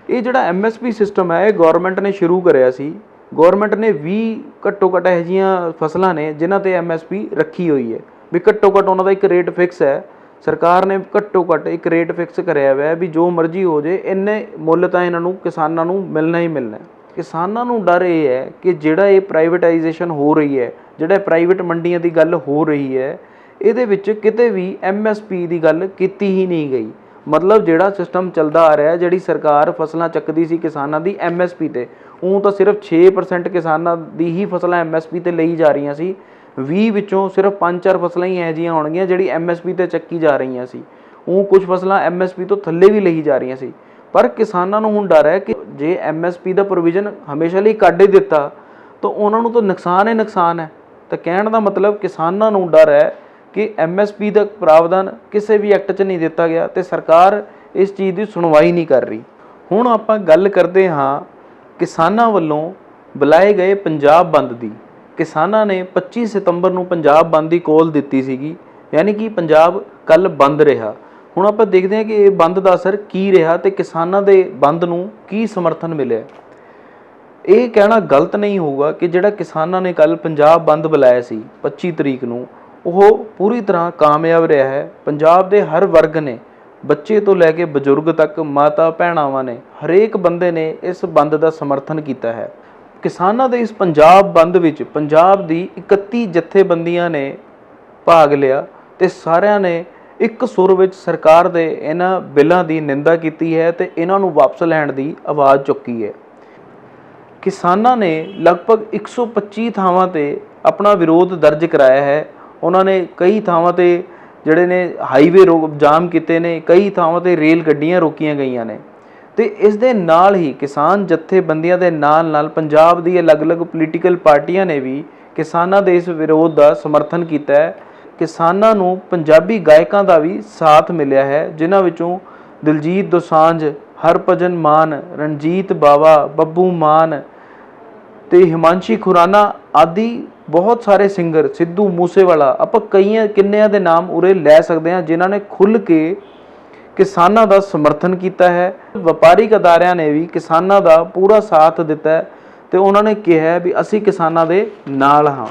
ਇਹ ਜਿਹੜਾ MSP ਸਿਸਟਮ ਹੈ ਇਹ ਗੌਰਮੈਂਟ ਨੇ ਸ਼ੁਰੂ ਕਰਿਆ ਸੀ। ਗੌਰਮੈਂਟ ਨੇ 20 ਘੱਟੋ ਘੱਟ ਇਹੋ ਜਿਹੀਆਂ ਫਸਲਾਂ ਨੇ ਜਿਨ੍ਹਾਂ 'ਤੇ MSP ਰੱਖੀ ਹੋਈ ਹੈ ਵੀ ਘੱਟੋ ਘੱਟ ਉਹਨਾਂ ਦਾ ਇੱਕ ਰੇਟ ਫਿਕਸ ਹੈ। ਸਰਕਾਰ ਨੇ ਘੱਟੋ ਘੱਟ ਇੱਕ ਰੇਟ ਫਿਕਸ ਕਰਿਆ ਹੋਇਆ ਵੀ ਜੋ ਮਰਜ਼ੀ ਹੋ ਜੇ, ਇੰਨੇ ਮੁੱਲ ਤਾਂ ਇਹਨਾਂ ਨੂੰ ਕਿਸਾਨਾਂ ਨੂੰ ਮਿਲਣਾ ਹੀ ਮਿਲਣਾ। ਕਿਸਾਨਾਂ ਨੂੰ ਡਰ ਇਹ ਹੈ ਕਿ ਜਿਹੜਾ ਇਹ ਪ੍ਰਾਈਵੇਟਾਈਜੇਸ਼ਨ ਹੋ ਰਹੀ ਹੈ, ਜਿਹੜਾ ਪ੍ਰਾਈਵੇਟ ਮੰਡੀਆਂ ਦੀ ਗੱਲ ਹੋ ਰਹੀ ਹੈ, ਇਹਦੇ ਵਿੱਚ ਕਿਤੇ ਵੀ MSP ਦੀ ਗੱਲ ਕੀਤੀ ਹੀ ਨਹੀਂ ਗਈ। ਮਤਲਬ ਜਿਹੜਾ ਸਿਸਟਮ ਚੱਲਦਾ ਆ ਰਿਹਾ, ਜਿਹੜੀ ਸਰਕਾਰ ਫਸਲਾਂ ਚੱਕਦੀ ਸੀ ਕਿਸਾਨਾਂ ਦੀ MSP 'ਤੇ, ਉਹ ਤਾਂ ਸਿਰਫ 6% ਕਿਸਾਨਾਂ ਦੀ ਹੀ ਫਸਲਾਂ MSP 'ਤੇ ਲਈ ਜਾ ਰਹੀਆਂ ਸੀ। 20 ਵਿੱਚੋਂ ਸਿਰਫ 5-4 ਫਸਲਾਂ ਹੀ ਇਹੋ ਜਿਹੀਆਂ ਹੋਣਗੀਆਂ ਜਿਹੜੀ MSP 'ਤੇ ਚੱਕੀ ਜਾ ਰਹੀਆਂ ਸੀ। ਉਹ ਕੁਝ ਫਸਲਾਂ MSP ਤੋਂ ਥੱਲੇ ਵੀ ਲਈ ਜਾ ਰਹੀਆਂ ਸੀ। ਪਰ ਕਿਸਾਨਾਂ ਨੂੰ ਹੁਣ ਡਰ ਹੈ ਕਿ ਜੇ MSP ਦਾ ਪ੍ਰੋਵੀਜ਼ਨ ਹਮੇਸ਼ਾ ਲਈ ਕੱਢ ਹੀ ਦਿੱਤਾ ਤਾਂ ਉਹਨਾਂ ਨੂੰ ਤਾਂ ਨੁਕਸਾਨ ਹੀ ਨੁਕਸਾਨ ਹੈ। ਤਾਂ ਕਹਿਣ ਦਾ ਮਤਲਬ ਕਿਸਾਨਾਂ ਨੂੰ ਡਰ ਹੈ ਕਿ MSP ਦਾ ਪ੍ਰਾਵਧਾਨ ਕਿਸੇ ਵੀ ਐਕਟ 'ਚ ਨਹੀਂ ਦਿੱਤਾ ਗਿਆ ਅਤੇ ਸਰਕਾਰ ਇਸ ਚੀਜ਼ ਦੀ ਸੁਣਵਾਈ ਨਹੀਂ ਕਰ ਰਹੀ। ਹੁਣ ਆਪਾਂ ਗੱਲ ਕਰਦੇ ਹਾਂ ਕਿਸਾਨਾਂ ਵੱਲੋਂ ਬੁਲਾਏ ਗਏ ਪੰਜਾਬ ਬੰਦ ਦੀ। ਕਿਸਾਨਾਂ ਨੇ 25 ਸਤੰਬਰ ਨੂੰ ਪੰਜਾਬ ਬੰਦ ਦੀ ਕਾਲ ਦਿੱਤੀ ਸੀਗੀ, ਯਾਨੀ ਕਿ ਪੰਜਾਬ ਕੱਲ੍ਹ ਬੰਦ ਰਿਹਾ। ਹੁਣ ਆਪਾਂ ਦੇਖਦੇ ਹਾਂ ਕਿ ਇਹ ਬੰਦ ਦਾ ਅਸਰ ਕੀ ਰਿਹਾ ਅਤੇ ਕਿਸਾਨਾਂ ਦੇ ਬੰਦ ਨੂੰ ਕੀ ਸਮਰਥਨ ਮਿਲਿਆ। ਇਹ ਕਹਿਣਾ ਗਲਤ ਨਹੀਂ ਹੋਊਗਾ ਕਿ ਜਿਹੜਾ ਕਿਸਾਨਾਂ ਨੇ ਕੱਲ੍ਹ ਪੰਜਾਬ ਬੰਦ ਬੁਲਾਇਆ ਸੀ 25 ਤਰੀਕ ਨੂੰ, ਉਹ ਪੂਰੀ ਤਰ੍ਹਾਂ ਕਾਮਯਾਬ ਰਿਹਾ ਹੈ। ਪੰਜਾਬ ਦੇ ਹਰ ਵਰਗ ਨੇ, ਬੱਚੇ ਤੋਂ ਲੈ ਕੇ ਬਜ਼ੁਰਗ ਤੱਕ, ਮਾਤਾ ਭੈਣਾਵਾਂ ਨੇ, ਹਰੇਕ ਬੰਦੇ ਨੇ ਇਸ ਬੰਦ ਦਾ ਸਮਰਥਨ ਕੀਤਾ ਹੈ। ਕਿਸਾਨਾਂ ਦੇ ਇਸ ਪੰਜਾਬ ਬੰਦ ਵਿੱਚ ਪੰਜਾਬ ਦੀ 31 ਜਥੇਬੰਦੀਆਂ ਨੇ ਭਾਗ ਲਿਆ ਅਤੇ ਸਾਰਿਆਂ ਨੇ ਇੱਕ ਸੁਰ ਵਿੱਚ ਸਰਕਾਰ ਦੇ ਇਹਨਾਂ ਬਿੱਲਾਂ ਦੀ ਨਿੰਦਾ ਕੀਤੀ ਹੈ ਅਤੇ ਇਹਨਾਂ ਨੂੰ ਵਾਪਸ ਲੈਣ ਦੀ ਆਵਾਜ਼ ਚੁੱਕੀ ਹੈ। ਕਿਸਾਨਾਂ ਨੇ ਲਗਭਗ 125 ਥਾਵਾਂ 'ਤੇ ਆਪਣਾ ਵਿਰੋਧ ਦਰਜ ਕਰਾਇਆ ਹੈ। ਉਹਨਾਂ ਨੇ ਕਈ ਥਾਵਾਂ ਤੇ ਜਿਹੜੇ ਨੇ ਹਾਈਵੇ ਜਾਮ ਕੀਤੇ ਨੇ, ਕਈ ਥਾਵਾਂ ਤੇ ਰੇਲ ਗੱਡੀਆਂ ਰੋਕੀਆਂ ਗਈਆਂ ਨੇ। ਤੇ ਇਸ ਦੇ ਨਾਲ ਹੀ ਕਿਸਾਨ ਜਥੇਬੰਦੀਆਂ ਦੇ ਨਾਲ ਨਾਲ ਪੰਜਾਬ ਦੀ ਅਲੱਗ-ਅਲੱਗ ਪੋਲੀਟੀਕਲ ਪਾਰਟੀਆਂ ਨੇ ਵੀ ਕਿਸਾਨਾਂ ਦੇ ਇਸ ਵਿਰੋਧ ਦਾ ਸਮਰਥਨ ਕੀਤਾ ਹੈ। ਕਿਸਾਨਾਂ ਨੂੰ ਪੰਜਾਬੀ ਗਾਇਕਾਂ ਦਾ ਵੀ ਸਾਥ ਮਿਲਿਆ ਹੈ, ਜਿਨ੍ਹਾਂ ਵਿੱਚੋਂ ਦਿਲਜੀਤ ਦੋਸਾਂਝ, ਹਰਭਜਨ ਮਾਨ, ਰਣਜੀਤ ਬਾਵਾ, ਬੱਬੂ ਮਾਨ ਤੇ ਹਿਮਾਂਸ਼ੀ ਖੁਰਾਨਾ ਆਦि ਬਹੁਤ ਸਾਰੇ ਸਿੰਗਰ, ਸਿੱਧੂ ਮੂਸੇਵਾਲਾ, ਆਪਾਂ ਕਿੰਨਿਆਂ ਦੇ ਨਾਮ ਉਰੇ ਲੈ ਸਕਦੇ ਹਾਂ ਜਿਨ੍ਹਾਂ ਨੇ ਖੁੱਲ੍ਹ ਕੇ ਕਿਸਾਨਾਂ ਦਾ ਸਮਰਥਨ ਕੀਤਾ ਹੈ। ਵਪਾਰਿਕ ਅਦਾਰਿਆਂ ਨੇ ਵੀ ਕਿਸਾਨਾਂ ਦਾ ਪੂਰਾ ਸਾਥ ਦਿੱਤਾ ਹੈ ਤੇ ਉਹਨਾਂ ਨੇ ਕਿਹਾ ਵੀ ਅਸੀਂ ਕਿਸਾਨਾਂ ਦੇ ਨਾਲ ਹਾਂ।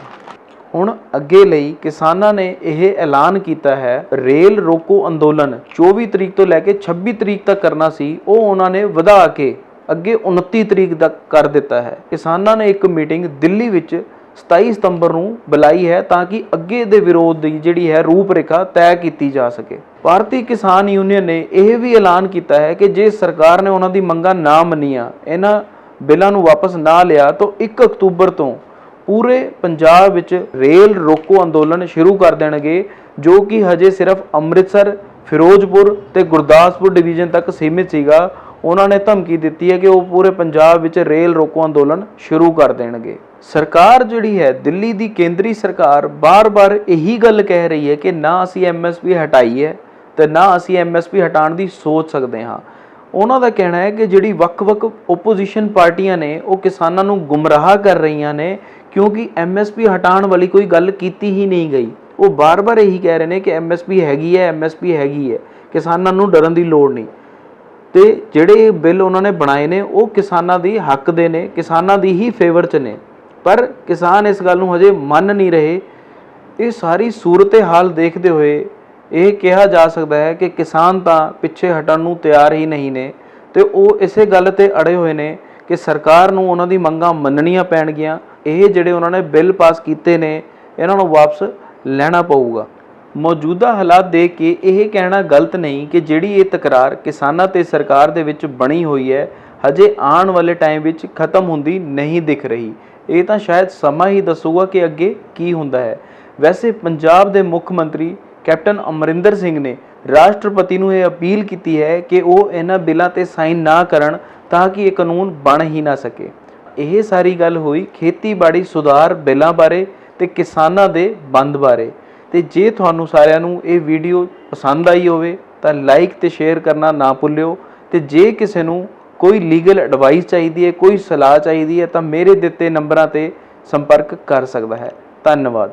ਹੁਣ ਅੱਗੇ ਲਈ ਕਿਸਾਨਾਂ ਨੇ ਇਹ ਐਲਾਨ ਕੀਤਾ ਹੈ, ਰੇਲ ਰੋਕੋ ਅੰਦੋਲਨ 24 ਤਰੀਕ ਤੋਂ ਲੈ ਕੇ 26 ਤਰੀਕ ਤੱਕ ਕਰਨਾ ਸੀ, ਉਹ ਉਹਨਾਂ ਨੇ ਵਧਾ ਕੇ ਅੱਗੇ 29 ਤਰੀਕ ਤੱਕ ਕਰ ਦਿੱਤਾ ਹੈ। ਕਿਸਾਨਾਂ ਨੇ ਇੱਕ ਮੀਟਿੰਗ ਦਿੱਲੀ ਵਿੱਚ 27 ਸਤੰਬਰ ਨੂੰ ਬੁਲਾਈ ਹੈ ਤਾਂ ਕਿ ਅੱਗੇ ਦੇ ਵਿਰੋਧ ਦੀ ਜਿਹੜੀ ਹੈ ਰੂਪਰੇਖਾ ਤੈਅ ਕੀਤੀ ਜਾ ਸਕੇ। ਭਾਰਤੀ ਕਿਸਾਨ ਯੂਨੀਅਨ ਨੇ ਇਹ ਵੀ ਐਲਾਨ ਕੀਤਾ ਹੈ ਕਿ ਜੇ ਸਰਕਾਰ ਨੇ ਉਹਨਾਂ ਦੀ ਮੰਗਾਂ ਨਾ ਮੰਨੀਆਂ, ਇਹਨਾਂ ਬਿੱਲਾਂ ਨੂੰ ਵਾਪਸ ਨਾ ਲਿਆ, ਤਾਂ 1 ਅਕਤੂਬਰ ਤੋਂ ਪੂਰੇ ਪੰਜਾਬ ਵਿੱਚ ਰੇਲ ਰੋਕੋ ਅੰਦੋਲਨ ਸ਼ੁਰੂ ਕਰ ਦੇਣਗੇ, ਜੋ ਕਿ ਹਜੇ ਸਿਰਫ ਅੰਮ੍ਰਿਤਸਰ, ਫਿਰੋਜ਼ਪੁਰ ਤੇ ਗੁਰਦਾਸਪੁਰ ਡਿਵੀਜ਼ਨ ਤੱਕ ਸੀਮਿਤ ਸੀਗਾ। ਉਹਨਾਂ ਨੇ ਧਮਕੀ ਦਿੱਤੀ ਹੈ ਕਿ ਉਹ ਪੂਰੇ ਪੰਜਾਬ ਵਿੱਚ ਰੇਲ ਰੋਕੋ ਅੰਦੋਲਨ ਸ਼ੁਰੂ ਕਰ ਦੇਣਗੇ। ਸਰਕਾਰ ਜਿਹੜੀ ਹੈ, ਦਿੱਲੀ ਦੀ ਕੇਂਦਰੀ ਸਰਕਾਰ ਬਾਰ-ਬਾਰ ਇਹੀ ਗੱਲ ਕਹਿ ਰਹੀ ਹੈ ਕਿ ਨਾ ਅਸੀਂ MSP ਹਟਾਈ ਹੈ ਤੇ ਨਾ ਅਸੀਂ MSP ਹਟਾਉਣ ਦੀ ਸੋਚ ਸਕਦੇ ਹਾਂ। ਉਹਨਾਂ ਦਾ ਕਹਿਣਾ ਹੈ ਕਿ ਜਿਹੜੀ ਵੱਖ-ਵੱਖ ਓਪੋਜੀਸ਼ਨ ਪਾਰਟੀਆਂ ਨੇ ਉਹ ਕਿਸਾਨਾਂ ਨੂੰ ਗੁੰਮਰਾਹ ਕਰ ਰਹੀਆਂ ਨੇ, ਕਿਉਂਕਿ MSP ਹਟਾਉਣ ਵਾਲੀ ਕੋਈ ਗੱਲ ਕੀਤੀ ਹੀ ਨਹੀਂ ਗਈ। ਉਹ ਬਾਰ-ਬਾਰ ਇਹੀ ਕਹਿ ਰਹੇ ਨੇ ਕਿ MSP ਹੈਗੀ ਹੈ, MSP ਹੈਗੀ ਹੈ, ਕਿਸਾਨਾਂ ਨੂੰ ਡਰਨ ਦੀ ਲੋੜ ਨਹੀਂ। ਤੇ ਜਿਹੜੇ ਬਿੱਲ ਉਹਨਾਂ ਨੇ ਬਣਾਏ ਨੇ ਉਹ ਕਿਸਾਨਾਂ ਦੀ ਹੱਕ ਦੇ ਨੇ, ਕਿਸਾਨਾਂ ਦੀ ਹੀ ਫੇਵਰ 'ਚ ਨੇ, ਪਰ ਕਿਸਾਨ ਇਸ ਗੱਲ ਨੂੰ ਹਜੇ ਮੰਨ ਨਹੀਂ ਰਹੇ। ਇਹ ਸਾਰੀ ਸੂਰਤ ਹਾਲ ਦੇਖਦੇ ਹੋਏ ਇਹ ਕਿਹਾ ਜਾ ਸਕਦਾ ਹੈ ਕਿ ਕਿਸਾਨ ਤਾਂ ਪਿੱਛੇ ਹਟਣ ਨੂੰ ਤਿਆਰ ਹੀ ਨਹੀਂ ਨੇ ਤੇ ਉਹ ਇਸੇ ਗੱਲ ਤੇ ਅੜੇ ਹੋਏ ਨੇ ਕਿ ਸਰਕਾਰ ਨੂੰ ਉਹਨਾਂ ਦੀ ਮੰਗਾਂ ਮੰਨਣੀਆਂ ਪੈਣਗੀਆਂ। ਇਹ ਜਿਹੜੇ ਉਹਨਾਂ ਨੇ ਬਿੱਲ ਪਾਸ ਕੀਤੇ ਨੇ ਇਹਨਾਂ ਨੂੰ ਵਾਪਸ ਲੈਣਾ ਪਊਗਾ। ਮੌਜੂਦਾ ਹਾਲਾਤ ਦੇਖ ਕੇ ਇਹ ਕਹਿਣਾ ਗਲਤ ਨਹੀਂ ਕਿ ਜਿਹੜੀ ਇਹ ਤਕਰਾਰ ਕਿਸਾਨਾਂ ਤੇ ਸਰਕਾਰ ਦੇ ਵਿੱਚ ਬਣੀ ਹੋਈ ਹੈ, ਹਜੇ ਆਉਣ ਵਾਲੇ ਟਾਈਮ ਵਿੱਚ ਖਤਮ ਹੁੰਦੀ ਨਹੀਂ ਦਿਖ ਰਹੀ। ਇਹ ਤਾਂ ਸ਼ਾਇਦ ਸਮਾਂ ਹੀ ਦੱਸੂਗਾ ਕਿ ਅੱਗੇ ਕੀ ਹੁੰਦਾ ਹੈ। ਵੈਸੇ ਪੰਜਾਬ ਦੇ ਮੁੱਖ ਮੰਤਰੀ ਕੈਪਟਨ ਅਮਰਿੰਦਰ ਸਿੰਘ ਨੇ ਰਾਸ਼ਟਰਪਤੀ ਨੂੰ ਇਹ ਅਪੀਲ ਕੀਤੀ ਹੈ ਕਿ ਉਹ ਇਹਨਾਂ ਬਿੱਲਾਂ ਤੇ ਸਾਈਨ ਨਾ ਕਰਨ ਤਾਂ ਕਿ ਇਹ ਕਾਨੂੰਨ ਬਣ ਹੀ ਨਾ ਸਕੇ। ਇਹ ਸਾਰੀ ਗੱਲ ਹੋਈ ਖੇਤੀਬਾੜੀ ਸੁਧਾਰ ਬਿੱਲਾਂ ਬਾਰੇ ਤੇ ਕਿਸਾਨਾਂ ਦੇ ਬੰਦ ਬਾਰੇ। ਤੇ ਜੇ ਤੁਹਾਨੂੰ ਸਾਰਿਆਂ ਨੂੰ ਇਹ ਵੀਡੀਓ ਪਸੰਦ ਆਈ ਹੋਵੇ ਤਾਂ ਲਾਈਕ ਤੇ ਸ਼ੇਅਰ ਕਰਨਾ ਨਾ ਭੁੱਲਿਓ। ਤੇ ਜੇ ਕਿਸੇ ਨੂੰ ਕੋਈ ਲੀਗਲ ਐਡਵਾਈਸ ਚਾਹੀਦੀ ਹੈ, ਕੋਈ ਸਲਾਹ ਚਾਹੀਦੀ ਹੈ ਤਾਂ ਮੇਰੇ ਦਿੱਤੇ ਨੰਬਰਾਂ ਤੇ ਸੰਪਰਕ ਕਰ ਸਕਦਾ ਹੈ। ਧੰਨਵਾਦ।